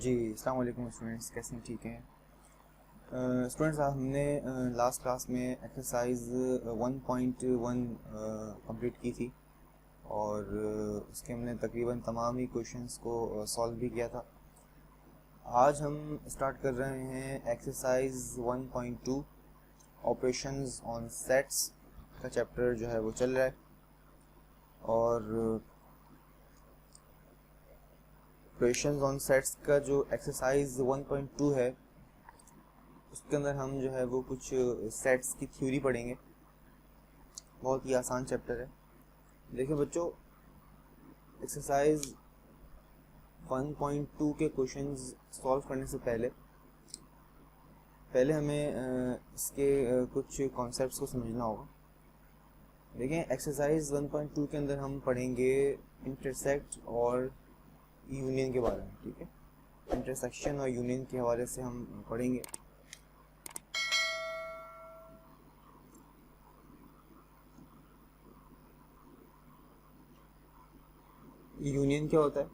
जी अस्सलाम वालेकुम स्टूडेंट्स, कैसे हैं? ठीक हैं स्टूडेंट्स। हमने लास्ट क्लास में एक्सरसाइज 1.1 कंप्लीट की थी और उसके हमने तकरीबन तमाम ही क्वेश्चंस को सॉल्व भी किया था। आज हम स्टार्ट कर रहे हैं एक्सरसाइज 1.2 ऑपरेशंस ऑन सेट्स का चैप्टर जो है वो चल रहा है। और ऑपरेशंस ऑन सेट्स का जो एक्सरसाइज 1.2 है उसके अंदर हम जो है वो कुछ सेट्स की थ्योरी पढ़ेंगे। बहुत ही आसान चैप्टर है। देखिए बच्चों, एक्सरसाइज 1.2 के क्वेश्चंस सॉल्व करने से पहले हमें इसके कुछ कॉन्सेप्ट्स को समझना होगा। देखिए, एक्सरसाइज 1.2 के अंदर हम पढ़ेंगे इंटरसेक्ट और यूनियन के बारे में। ठीक है, इंटरसेक्शन और यूनियन के हवाले से हम पढ़ेंगे। यूनियन क्या होता है,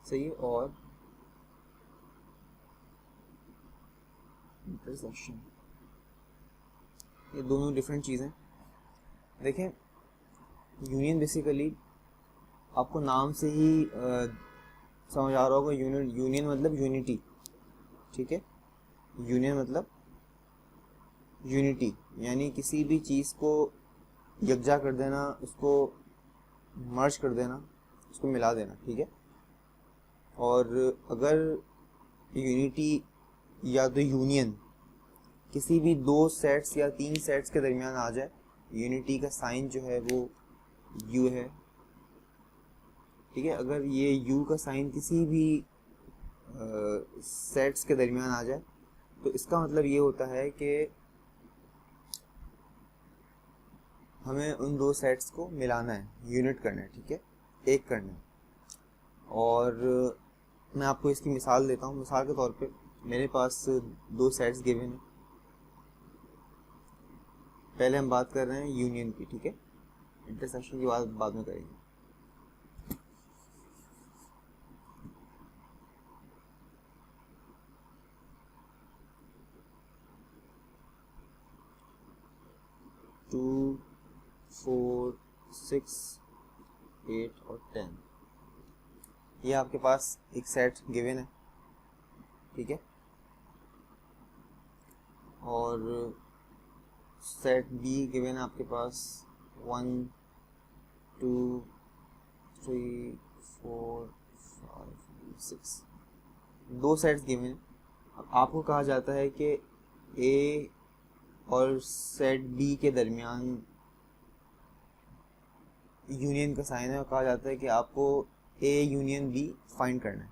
सही, और इंटरसेक्शन, ये दोनों डिफरेंट चीज़ें। देखें, यूनियन बेसिकली आपको नाम से ही समझ आ रहा होगा। यूनियन मतलब यूनिटी। ठीक है, यूनियन मतलब यूनिटी, यानी किसी भी चीज़ को यकजा कर देना, उसको मर्ज कर देना, उसको मिला देना। ठीक है, और अगर यूनिटी या तो यूनियन किसी भी दो सेट्स या तीन सेट्स के दरमियान आ जाए, यूनिटी का साइन जो है वो यू है। ठीक है, अगर ये यू का साइन किसी भी सेट्स के दरमियान आ जाए तो इसका मतलब ये होता है कि हमें उन दो सेट्स को मिलाना है, यूनिट करना है। ठीक है, एक करना है। और मैं आपको इसकी मिसाल देता हूँ। मिसाल के तौर पे मेरे पास दो सेट्स गिवन हैं। पहले हम बात कर रहे हैं यूनियन की। ठीक है, इंटरसेक्शन की बात बाद में करेंगे। टू, 4, 6, 8 और 10, ये आपके पास एक सेट गिवन है। ठीक है, और सेट बी गिवन है आपके पास 1, 2, 3, 4, 5, 6, दो सेट्स गिवन हैं। अब आपको कहा जाता है कि ए और सेट बी के दरमियान यूनियन का साइन है और कहा जाता है कि आपको ए यूनियन बी फाइंड करना है।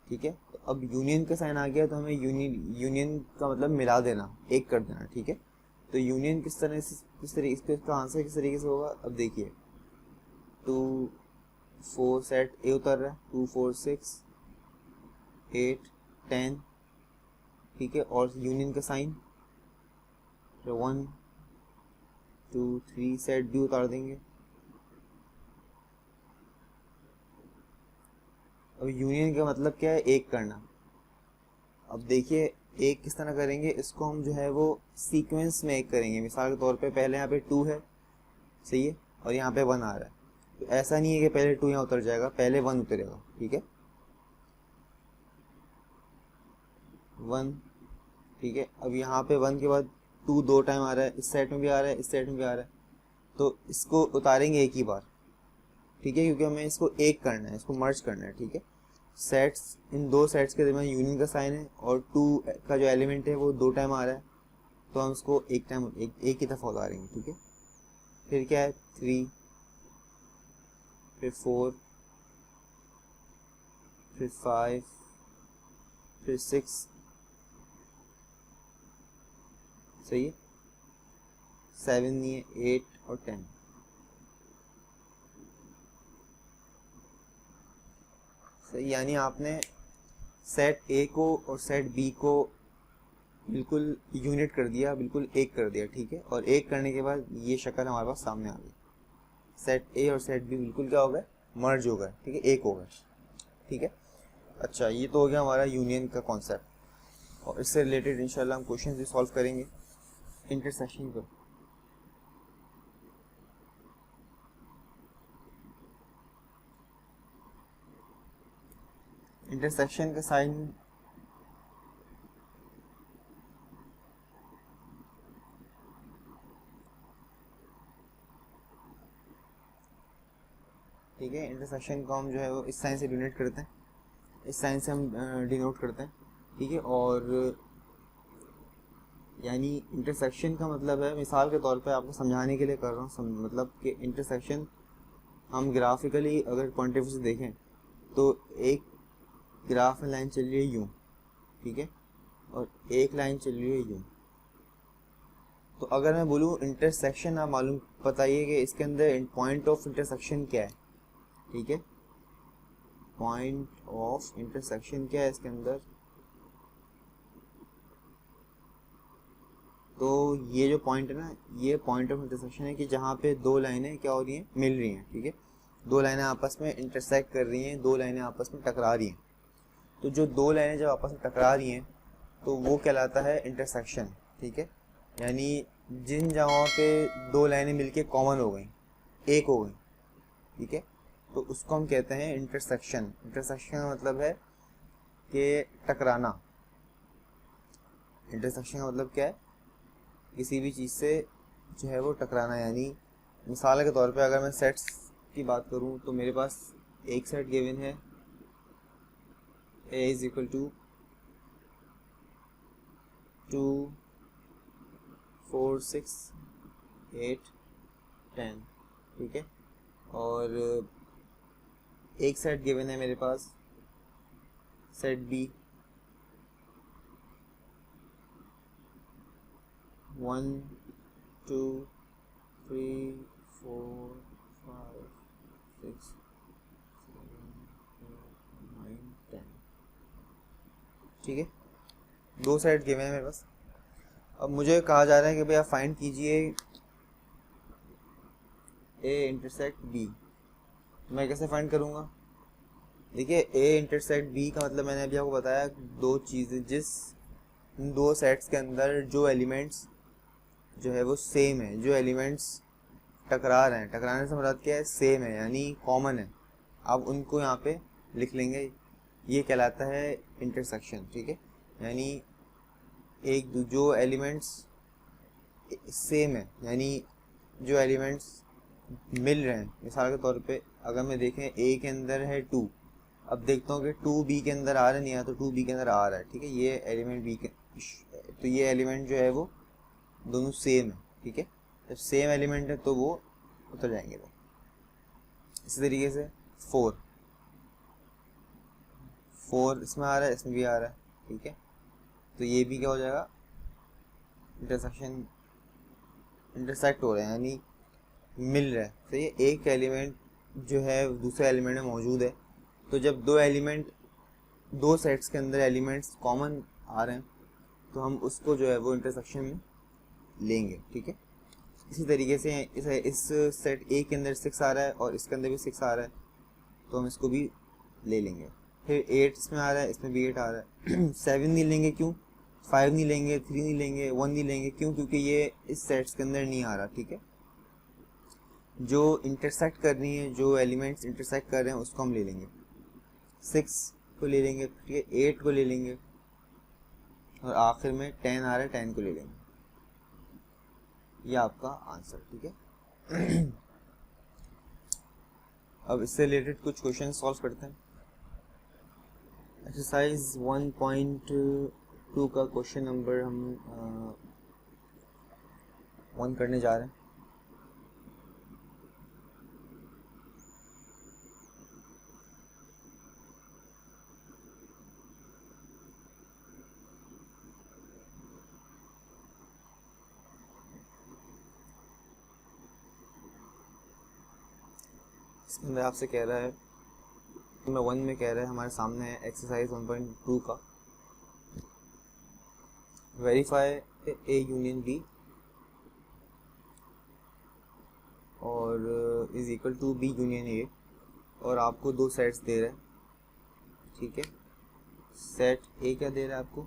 ठीक है, तो अब यूनियन का साइन आ गया तो हमें यूनियन का मतलब मिला देना, एक कर देना। ठीक है, तो यूनियन किस तरीके इसका आंसर किस तरीके से होगा, अब देखिए 2, 4 सेट ए उतर रहा है, 2, 4, 6, 8, 10। ठीक है, और यूनियन का साइन 1, 2, 3 सेट बी उतार देंगे। अब यूनियन का मतलब क्या है, एक करना। अब देखिए एक किस तरह करेंगे, इसको हम जो है वो सीक्वेंस में एक करेंगे। मिसाल के तौर पे पहले यहाँ पे 2 है, सही है, और यहाँ पे 1 आ रहा है। तो ऐसा नहीं है कि पहले 2 यहाँ उतर जाएगा, पहले 1 उतरेगा। ठीक है, 1। ठीक है, अब यहाँ पे 1 के बाद 2 दो टाइम आ रहा है, इस सेट में भी आ रहा है, इस सेट में भी आ रहा है, तो इसको उतारेंगे एक ही बार। ठीक है, क्योंकि हमें इसको एक करना है, इसको मर्ज करना है। ठीक है, सेट्स, इन दो सेट्स के दरमियान यूनियन का साइन है और 2 का जो एलिमेंट है वो दो टाइम आ रहा है, तो हम इसको एक टाइम एक ही दफ़ा उतारेंगे। ठीक है, फिर क्या है 3, फिर 4, फिर 5, फिर 6, सही है, 7 नहीं है, 8 और 10। सही, यानी आपने सेट ए को और सेट बी को बिल्कुल यूनिट कर दिया, बिल्कुल एक कर दिया। ठीक है, और एक करने के बाद ये शक्ल हमारे पास सामने आ गई। सेट ए और सेट बी बिल्कुल क्या हो गए, मर्ज हो गए। ठीक है, एक हो गए। ठीक है, अच्छा, ये तो हो गया हमारा यूनियन का कॉन्सेप्ट, और इससे रिलेटेड इंशाल्लाह हम क्वेश्चन भी सॉल्व करेंगे इंटरसेक्शन पर। इंटरसेक्शन का साइन ठीक है, इंटरसेक्शन को हम जो है वो इस साइन से डिनोट करते हैं, इस साइन से हम डिनोट करते हैं, ठीक है। और यानी इंटरसेक्शन का मतलब है, मिसाल के तौर पे आपको समझाने के लिए कर रहा हूँ, मतलब कि इंटरसेक्शन हम ग्राफिकली अगर पॉइंट ऑफ व्यू से देखें तो एक ग्राफ में लाइन चल रही है यूँ, ठीक है, और एक लाइन चल रही है यूँ। तो अगर मैं बोलूँ इंटरसेक्शन, आप मालूम बताइए कि इसके अंदर पॉइंट ऑफ इंटरसेक्शन क्या है, ठीक है, पॉइंट ऑफ इंटरसेक्शन क्या है इसके अंदर। तो ये जो पॉइंट है ना, ये पॉइंट ऑफ इंटरसेक्शन है कि जहाँ पे दो लाइनें क्या हो रही हैं, मिल रही हैं, ठीक है, दो लाइनें आपस में इंटरसेक्ट कर रही हैं, दो लाइनें आपस में टकरा रही हैं। तो जो दो लाइनें जब आपस में टकरा रही हैं तो वो कहलाता है इंटरसेक्शन, ठीक है। यानी जिन जगहों पे दो लाइनें मिलके कॉमन हो गई, एक हो गई, ठीक है, तो उसको हम कहते हैं इंटरसेक्शन। इंटरसेक्शन का मतलब है कि टकराना। इंटरसेक्शन का मतलब क्या है, किसी भी चीज़ से जो है वो टकराना। यानी मिसाल के तौर पे अगर मैं सेट्स की बात करूं तो मेरे पास एक सेट गिवन है, ए इज इक्वल टू 2 4 6 8 10, ठीक है, और एक सेट गिवन है मेरे पास सेट बी 1 2 3 4 5 6 7 8 9 10, ठीक है, दो सेट गिवन है मेरे पास। अब मुझे कहा जा रहा है कि भाई आप फाइंड कीजिए ए इंटरसेक्ट बी। मैं कैसे फाइंड करूँगा? देखिए, ए इंटरसेक्ट बी का मतलब मैंने अभी आपको बताया, दो चीज़ें जिस दो सेट्स के अंदर जो एलिमेंट्स जो है वो सेम है, जो एलिमेंट्स टकरा रहे हैं, टकराने से मुराद क्या है, सेम है यानी कॉमन है, आप उनको यहाँ पे लिख लेंगे, ये कहलाता है इंटरसेक्शन, ठीक है। यानी एक जो एलिमेंट्स सेम है, यानी जो एलिमेंट्स मिल रहे हैं, मिसाल के तौर पे अगर मैं देखें ए के अंदर है 2, अब देखता हूँ कि 2 बी के अंदर आ रहा है, नहीं आ तो 2 बी के अंदर आ रहा है, ठीक है, ये एलिमेंट बी के, तो ये एलिमेंट जो है वो दोनों सेम है, ठीक है। जब सेम एलिमेंट है तो वो उतर जाएंगे। तो इसी तरीके से 4 इसमें आ रहा है, इसमें भी आ रहा है, ठीक है, तो ये भी क्या हो जाएगा, इंटरसेक्शन, इंटरसेक्ट हो रहे हैं यानी मिल रहा है। तो ये एक एलिमेंट जो है दूसरे एलिमेंट में मौजूद है, तो जब दो एलिमेंट, दो सेट्स के अंदर एलिमेंट्स कॉमन आ रहे हैं तो हम उसको जो है वो इंटरसेक्शन में लेंगे, ठीक है। इसी तरीके से इस सेट ए के अंदर 6 आ रहा है और इसके अंदर भी 6 आ रहा है, तो हम इसको भी ले लेंगे। फिर 8 इसमें आ रहा है, इसमें भी 8 आ रहा है 7 नहीं लेंगे, क्यों, 5 नहीं लेंगे, 3 नहीं लेंगे, 1 नहीं लेंगे, क्यों, क्योंकि ये इस सेट्स के अंदर नहीं आ रहा, ठीक है। जो इंटरसेक्ट कर रही है, जो एलिमेंट्स इंटरसेक्ट कर रहे हैं उसको हम ले लेंगे, 6 को ले लेंगे, ठीक है, 8 को ले लेंगे, और आखिर में 10 आ रहा है, 10 को ले लेंगे। ये आपका आंसर, ठीक है। अब इससे रिलेटेड कुछ क्वेश्चन सॉल्व करते हैं। एक्सरसाइज 1.2 का क्वेश्चन नंबर हम 1 करने जा रहे हैं। इसके अंदर आपसे कह रहा है, नंबर 1 में कह रहा है हमारे सामने है एक्सरसाइज 1.2 का, वेरीफाई ए यूनियन बी और is equal to B union A, और आपको दो सेट्स दे रहे हैं, ठीक है, सेट ए क्या दे रहा है आपको,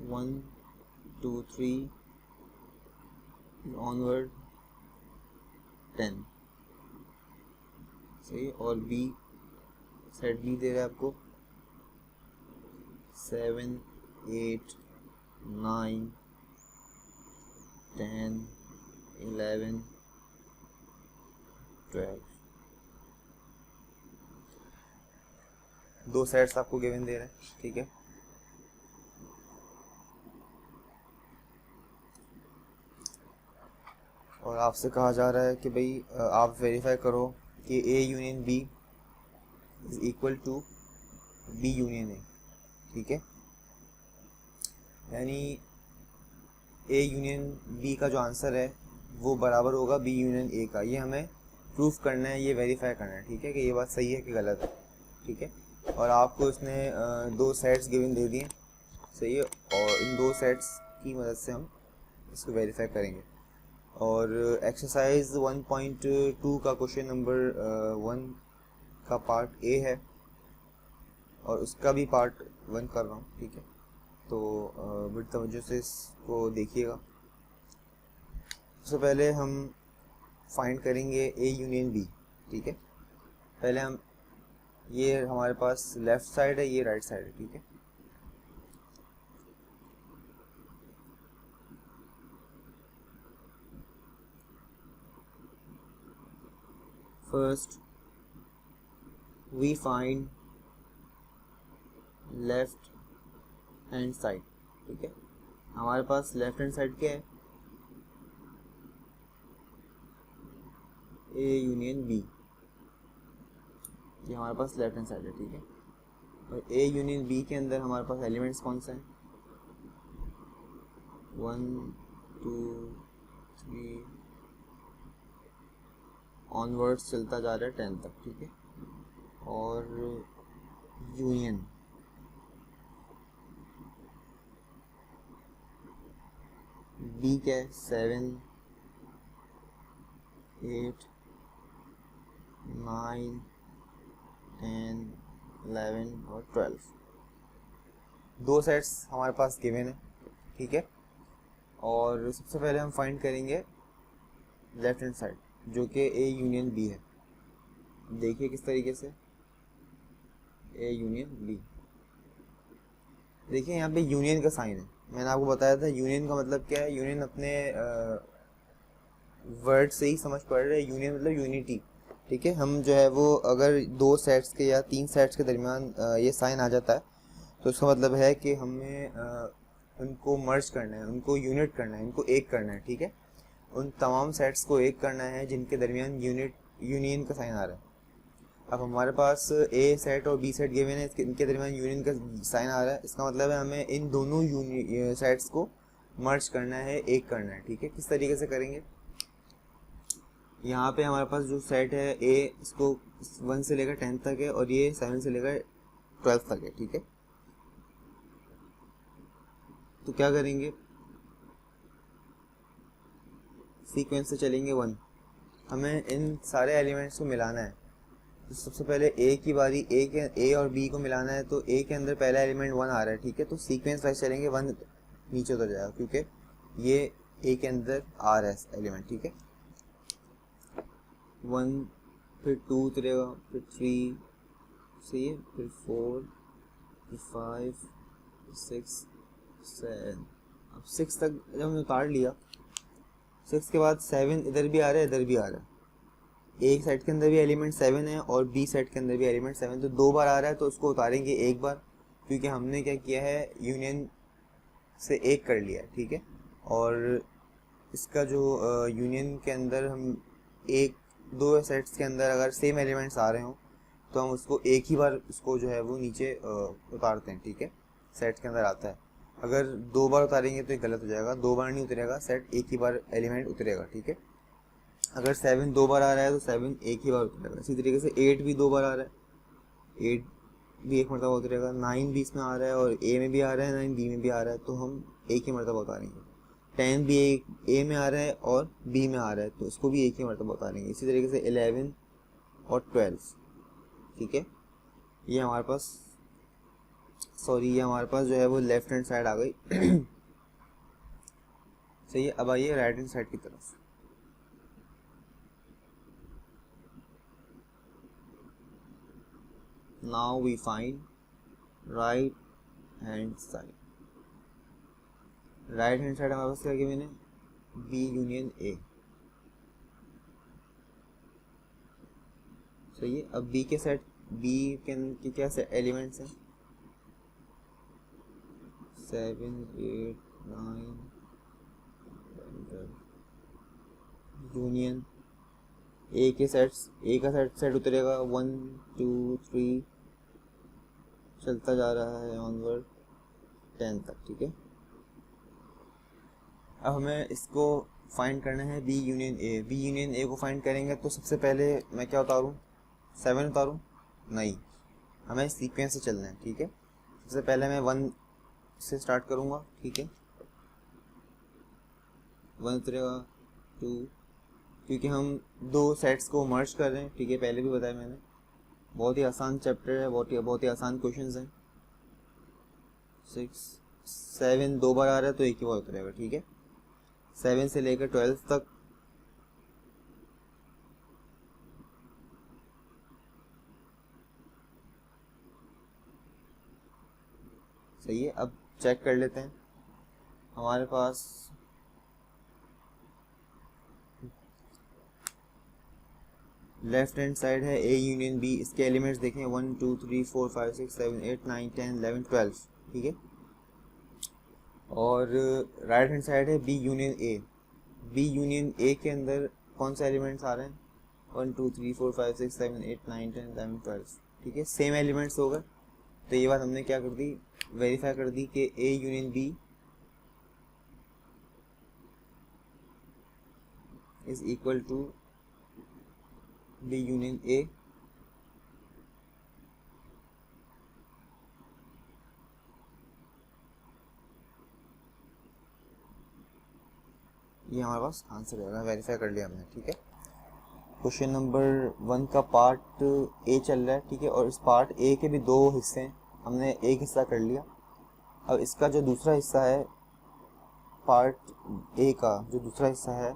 वन टू थ्री ऑनवर्ड 10, सही। और बी, सेट बी दे रहा है आपको 7 8 9 10 11 12। दो सेट्स आपको गिवन दे रहे हैं, ठीक है। और आपसे कहा जा रहा है कि भाई आप वेरीफाई करो कि A union B is equal to B union A, ठीक है। यानी ए यूनियन बी का जो आंसर है वो बराबर होगा बी यूनियन ए का। ये हमें प्रूफ करना है, ये वेरीफाई करना है, ठीक है, कि ये बात सही है कि गलत है, ठीक है। और आपको इसने दो सेट्स गिवन दे दिए, सही है, और इन दो सेट्स की मदद से हम इसको वेरीफाई करेंगे। और एक्सरसाइज 1.2 का क्वेश्चन नंबर 1 का पार्ट ए है और उसका भी पार्ट 1 कर रहा हूँ, ठीक है। तो बड़ी तवज्जो से इसको देखिएगा। सबसे पहले हम फाइंड करेंगे ए यूनियन बी, ठीक है। पहले हम, ये हमारे पास लेफ्ट साइड है, ये राइट साइड है, ठीक है। First we find left hand side, ठीक है। हमारे पास लेफ्ट हैंड साइड क्या है, ए यूनियन बी, ये हमारे पास लेफ्ट हैंड साइड है, ठीक है। और ए यूनियन बी के अंदर हमारे पास एलिमेंट्स कौन से हैं, 1 2 3 ऑनवर्ड्स चलता जा रहा है 10 तक, ठीक है। और यूनियन बी क्या है, 7 8 9 10 11 और 12। दो सेट्स हमारे पास गिवन है, ठीक है। और सबसे पहले हम फाइंड करेंगे लेफ्ट हैंड साइड जो कि ए यूनियन बी है। देखिए किस तरीके से, ए यूनियन बी, देखिए यहाँ पे यूनियन का साइन है। मैंने आपको बताया था यूनियन का मतलब क्या है, यूनियन अपने वर्ड से ही समझ पड़ रहे हैं, यूनियन मतलब यूनिटी, ठीक है। हम जो है वो अगर दो सेट्स के या तीन सेट्स के दरमियान ये साइन आ जाता है तो इसका मतलब है कि हमें उनको मर्ज करना है, उनको यूनिट करना है, इनको एक करना है, ठीक है। उन तमाम सेट्स को एक करना है जिनके दरमियान यूनियन का साइन आ रहा है। अब हमारे पास ए सेट और बी सेट गिवन है, इनके दरमियान यूनियन का साइन आ रहा है। इसका मतलब है हमें इन दोनों सेट्स को मर्ज करना है, एक करना है, ठीक है। किस तरीके से करेंगे, यहाँ पे हमारे पास जो सेट है ए, इसको 1 से लेकर 10 तक है और ये 7 से लेकर 12 तक है, ठीक है। तो क्या करेंगे, सीक्वेंस से चलेंगे 1, हमें इन सारे एलिमेंट्स को मिलाना है। तो सबसे पहले ए की बारी, ए और बी को मिलाना है। तो ए के अंदर पहला एलिमेंट 1 आ रहा है, ठीक है। तो सीक्वेंस वाइज चलेंगे, 1 नीचे उतर जाएगा क्योंकि ये ए के अंदर आ रहा है एलिमेंट, ठीक है। 1, फिर 2 उतरेगा, फिर 3, सही है, फिर 4, फिर 5, 6, 7। अब 6 तक जब हमने उतार लिया, 6 के बाद 7 इधर भी आ रहा है, इधर भी आ रहा है। एक साइड के अंदर भी एलिमेंट 7 है और बी साइड के अंदर भी एलिमेंट 7, तो 2 बार आ रहा है तो उसको उतारेंगे एक बार, क्योंकि हमने क्या किया है, यूनियन से एक कर लिया है, ठीक है। और इसका जो यूनियन के अंदर हम एक दो सेट्स के अंदर अगर सेम एलिमेंट्स आ रहे हों तो हम उसको एक ही बार उसको जो है वो नीचे उतारते हैं, ठीक है। सेट के अंदर आता है, अगर 2 बार उतारेंगे तो ये गलत हो जाएगा, 2 बार नहीं उतरेगा, सेट एक ही बार एलिमेंट उतरेगा, ठीक है। अगर 7 2 बार आ रहा है तो 7 एक ही बार उतरेगा। इसी तरीके से 8 भी 2 बार आ रहा है, 8 भी एक मरतबा उतरेगा। 9 भी इसमें आ रहा है और ए में भी आ रहा है, 9 बी में भी आ रहा है, तो हम एक ही मरतबा उतारेंगे। 10 भी ए में आ रहा है और बी में आ रहा है, तो इसको भी एक ही मरतबा उतारेंगे। इसी तरीके से 11 और 12, ठीक है। ये हमारे पास, सॉरी, ये हमारे पास जो है वो लेफ्ट हैंड साइड आ गई। सही है। अब आइए राइट हैंड साइड की तरफ। Now we find right hand side. Right hand side हमारे पास क्या किया मैंने, बी यूनियन ए। सही है। अब बी के सेट, बी के क्या एलिमेंट्स हैं, 7 8 9 यूनियन ए के सेट्स, ए का सेट उतरेगा 1 2 3 चलता जा रहा है ऑनवर्ड 10 तक, ठीक है। अब हमें इसको फाइंड करना है B union A. B union A को फाइंड करेंगे तो सबसे पहले मैं क्या उतारूं, 7 उतारूं, नहीं, हमें सीक्वेंस से चलना है, ठीक है। सबसे पहले मैं 1 से स्टार्ट करूंगा, ठीक है। 1 उतरेगा, 2, क्योंकि हम दो सेट्स को मर्ज कर रहे हैं, ठीक है, पहले भी बताया मैंने। बहुत ही आसान चैप्टर है, बहुत ही आसान क्वेश्चंस हैं। 6 7 दो बार आ रहा है तो एक ही बार उतरेगा, ठीक है। 7 से लेकर 12 तक सही है। अब चेक कर लेते हैं, हमारे पास लेफ्ट हैंड साइड है ए यूनियन बी। इसके एलिमेंट्स देखें 1 2 3 4 5 6 7 8 9 10 11 12, ठीक है। और राइट हैंड साइड है B union A. B union A के अंदर कौन से एलिमेंट्स आ रहे हैं, 1 2 3 4 5 6 7 8 9 10 11 12, ठीक है, सेम एलिमेंट्स हो गए। तो ये बात हमने क्या कर दी, वेरीफाई कर दी कि A union B is equal to B union A. ये हमारे पास आंसर है, वेरीफाई कर लिया हमने, ठीक है। क्वेश्चन नंबर 1 का पार्ट ए चल रहा है, ठीक है, और इस पार्ट ए के भी दो हिस्से हैं, हमने एक हिस्सा कर लिया। अब इसका जो दूसरा हिस्सा है, पार्ट ए का जो दूसरा हिस्सा है,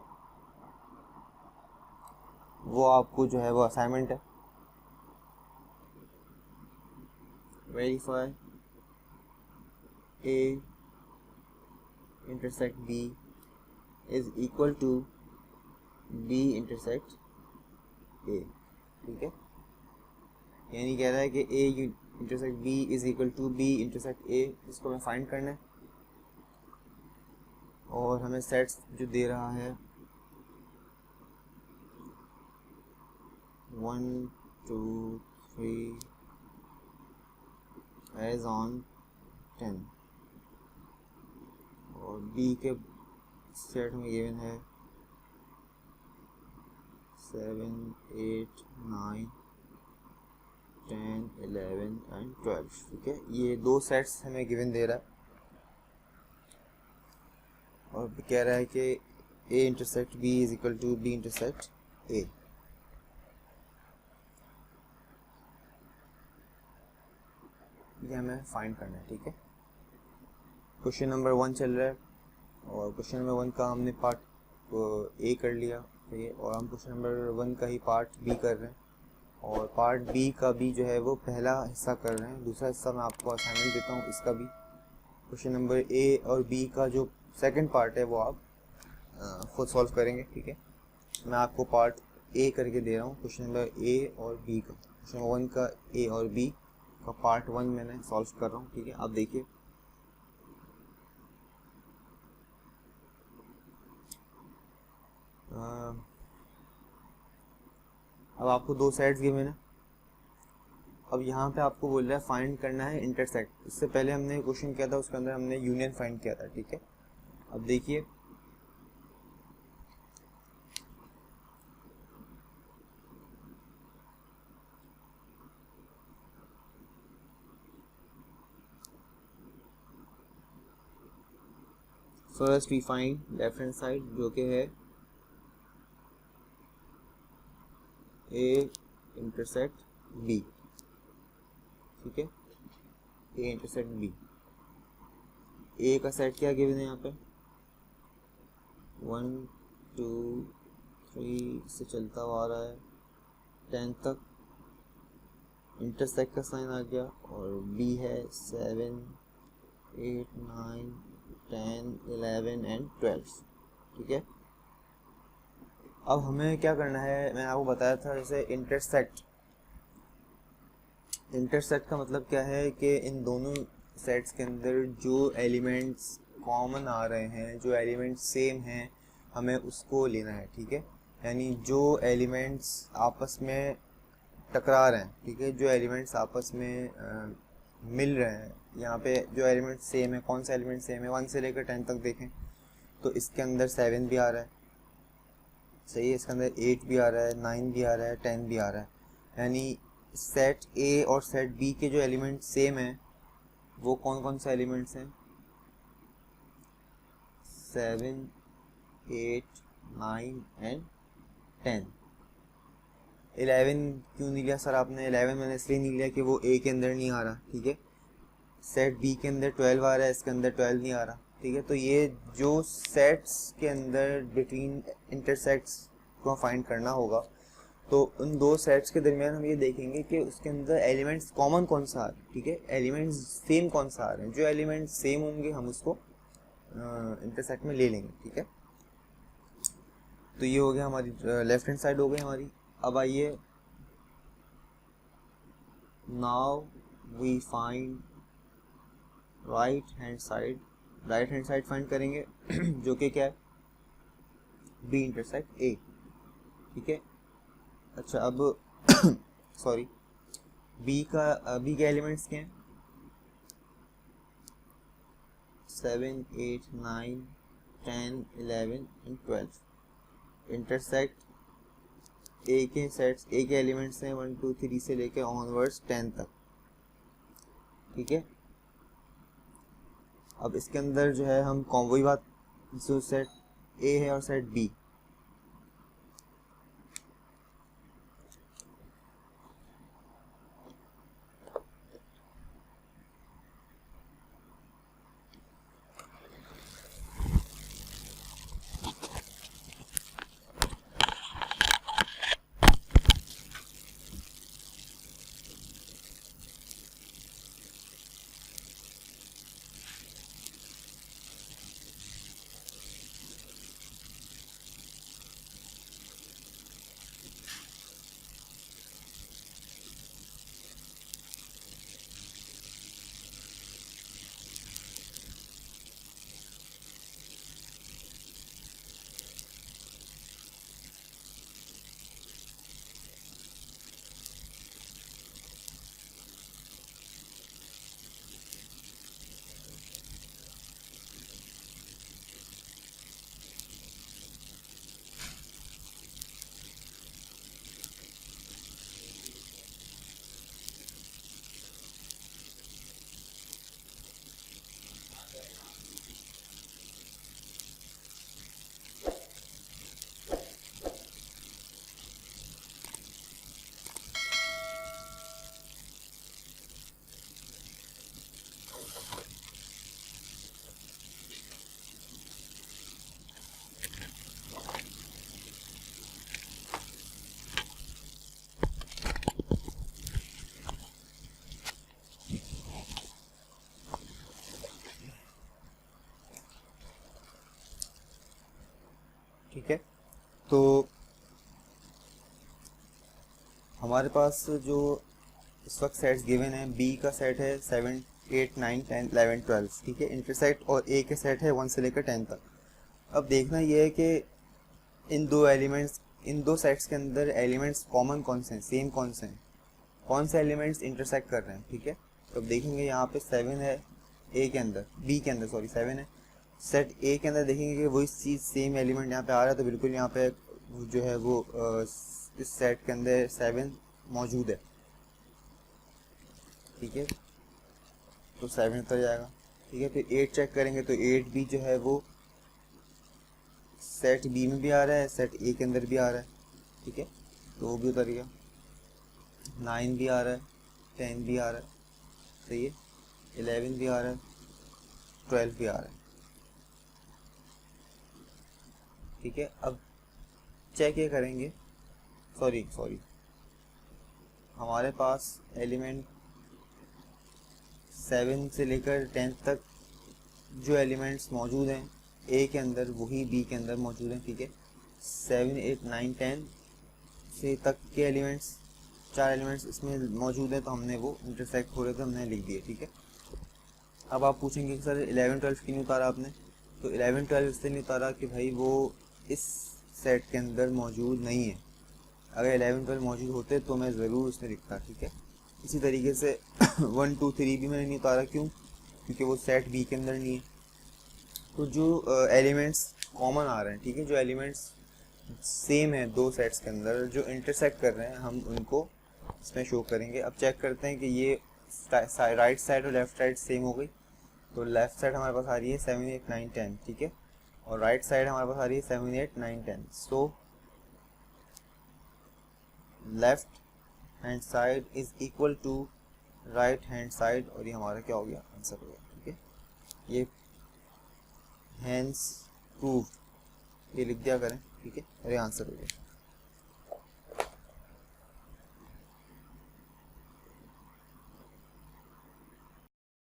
वो आपको जो है वो असाइनमेंट है। Verify A intersect B is equal to B intersect A, ठीक है। यानी कह रहा है कि A intersect B is equal to B intersect A. इसको हमें फाइंड करना है और हमें सेट्स जो दे रहा है 1 2 3 एज ऑन 10, और बी के सेट में गिवन है 7 8 9 10 11 एंड 12, ठीक है। ये दो सेट्स हमें गिवन दे रहा है और कह रहा है कि A intersect B is equal to B intersect A. ये हमें फाइंड करना है, ठीक है। क्वेश्चन नंबर 1 चल रहा है और क्वेश्चन नंबर 1 का हमने पार्ट ए कर लिया, ठीक है, और हम क्वेश्चन नंबर 1 का ही पार्ट बी कर रहे हैं, और पार्ट बी का भी जो है वो पहला हिस्सा कर रहे हैं। दूसरा हिस्सा मैं आपको असाइनमेंट देता हूँ, इसका भी क्वेश्चन नंबर ए और बी का जो सेकंड पार्ट है वो आप खुद सॉल्व करेंगे, ठीक है। मैं आपको पार्ट ए करके दे रहा हूँ, क्वेश्चन नंबर ए और बी का। क्वेश्चन नंबर 1 का ए और बी का पार्ट 1 मैंने सॉल्व कर रहा हूँ, ठीक है। आप देखिए, अब आपको दो साइड्स गिवन है। अब यहाँ पे आपको बोल रहा है फाइंड करना है इंटरसेक्ट। इससे पहले हमने क्वेश्चन किया था, उसके अंदर हमने यूनियन फाइंड किया था, ठीक है। अब देखिए, first we find left hand side जो कि है ए इंटरसेक्ट बी, ठीक है, ए इंटरसेक्ट बी। ए का सेट क्या गिवन है यहाँ पे, 1 2 3 से चलता हुआ आ रहा है 10 तक, इंटरसेक्ट का साइन आ गया, और बी है 7 8 9 10 11 एंड 12, ठीक है। अब हमें क्या करना है, मैंने आपको बताया था जैसे इंटरसेक्ट, इंटरसेक्ट का मतलब क्या है कि इन दोनों सेट्स के अंदर जो एलिमेंट्स कॉमन आ रहे हैं, जो एलिमेंट्स सेम हैं, हमें उसको लेना है, ठीक है। यानी जो एलिमेंट्स आपस में टकरा रहे हैं, ठीक है, जो एलिमेंट्स आपस में मिल रहे हैं, यहाँ पे जो एलिमेंट सेम है, कौन सा एलिमेंट सेम है, 1 से लेकर 10 तक देखें तो इसके अंदर 7 भी आ रहा है, सही है, इसके अंदर 8 भी आ रहा है, 9 भी आ रहा है, 10 भी आ रहा है। यानी सेट ए और सेट बी के जो एलिमेंट सेम हैं वो कौन कौन से एलिमेंट्स हैं, 7 8 9 एंड 10। 11 क्यों नहीं लिया सर आपने, 11 मैंने इसलिए नहीं लिया कि वो ए के अंदर नहीं आ रहा, ठीक है। सेट बी के अंदर 12 आ रहा है, इसके अंदर 12 नहीं आ रहा, ठीक है। तो ये जो सेट्स के अंदर बिटवीन इंटरसेक्ट्स को फाइंड करना होगा, तो उन दो सेट्स के दरमियान हम ये देखेंगे कि उसके अंदर एलिमेंट्स कॉमन कौन सा आ रहा है, ठीक है, एलिमेंट्स सेम कौन सा आ रहे हैं। जो एलिमेंट्स सेम होंगे हम उसको इंटरसेक्ट में ले लेंगे, ठीक है। तो ये हो गया हमारी लेफ्ट हैंड साइड हो गई हमारी। अब आइए, now we find right hand side. Right hand side find करेंगे जो कि क्या है, बी इंटरसेक्ट ए, ठीक है। अच्छा अब सॉरी, बी के एलिमेंट्स क्या हैं, 7 8 9 10 11 एंड 12। इंटरसेक्ट ए के सेट्स, ए के एलिमेंट्स हैं 1 2 3 से लेके ऑनवर्ड्स 10 तक, ठीक है। अब इसके अंदर जो है हम वही बात, जो सेट ए है और सेट बी, ठीक है। तो हमारे पास जो इस वक्त सेट्स गिवन है, बी का सेट है 7 8 9 10 11 12, ठीक है, इंटरसेक्ट, और ए के सेट है 1 से लेकर 10 तक। अब देखना ये है कि इन दो एलिमेंट्स, इन दो सेट्स के अंदर एलिमेंट्स कॉमन कौन से हैं, सेम कौन से हैं, कौन से एलिमेंट्स इंटरसेक्ट कर रहे हैं, ठीक है। तो अब देखेंगे यहाँ पे 7 है ए के अंदर, बी के अंदर सॉरी 7 है, सेट ए के अंदर देखेंगे कि वही चीज़ सेम एलिमेंट यहाँ पे आ रहा है, तो बिल्कुल यहाँ पे जो है वो इस सेट के अंदर 7 मौजूद है, ठीक है। तो 7 उतर जाएगा, ठीक है। फिर 8 चेक करेंगे तो 8 भी जो है वो सेट बी में भी आ रहा है, सेट ए के अंदर भी आ रहा है, ठीक है, तो वो भी उतर गया। 9 भी आ रहा है, 10 भी आ रहा है, सही है, 11 भी आ रहा है, 12 भी आ रहा है, ठीक है। अब चेक ये करेंगे, सॉरी हमारे पास एलिमेंट 7 से लेकर 10 तक जो एलिमेंट्स मौजूद हैं ए के अंदर वही बी के अंदर मौजूद हैं, ठीक है। 7, 8, 9, 10 से तक के एलिमेंट्स, 4 एलिमेंट्स इसमें मौजूद हैं, तो हमने वो इंटरसेक्ट हो रहे थे, हमने लिख दिए, ठीक है। अब आप पूछेंगे कि सर 11, 12 क्यों नहीं उतारा आपने, तो 11, 12 इसलिए नहीं उतारा कि भाई वो इस सेट के अंदर मौजूद नहीं है। अगर 11, 12 मौजूद होते तो मैं ज़रूर उसमें लिखता, ठीक है। इसी तरीके से 1, 2, 3 भी मैंने नहीं उतारा, क्यों, क्योंकि वो सेट बी के अंदर नहीं है। तो जो एलिमेंट्स कॉमन आ रहे हैं, ठीक है, जो एलिमेंट्स सेम है दो सेट्स के अंदर जो इंटरसेक्ट कर रहे हैं, हम उनको इसमें शो करेंगे। अब चेक करते हैं कि ये राइट साइड और लेफ्ट साइड सेम हो गई। तो लेफ्ट साइड हमारे पास आ रही है 7, 8, 9, 10, ठीक है, और राइट साइड हमारे पास आ रही है 7, 8, 9, 10। So left hand side is equal to right hand side, और ये हमारा क्या हो गया, आंसर हो गया, ठीक है। ये हैंस प्रूव्ड, ये लिख दिया करें, ठीक है, और ये आंसर हो गया।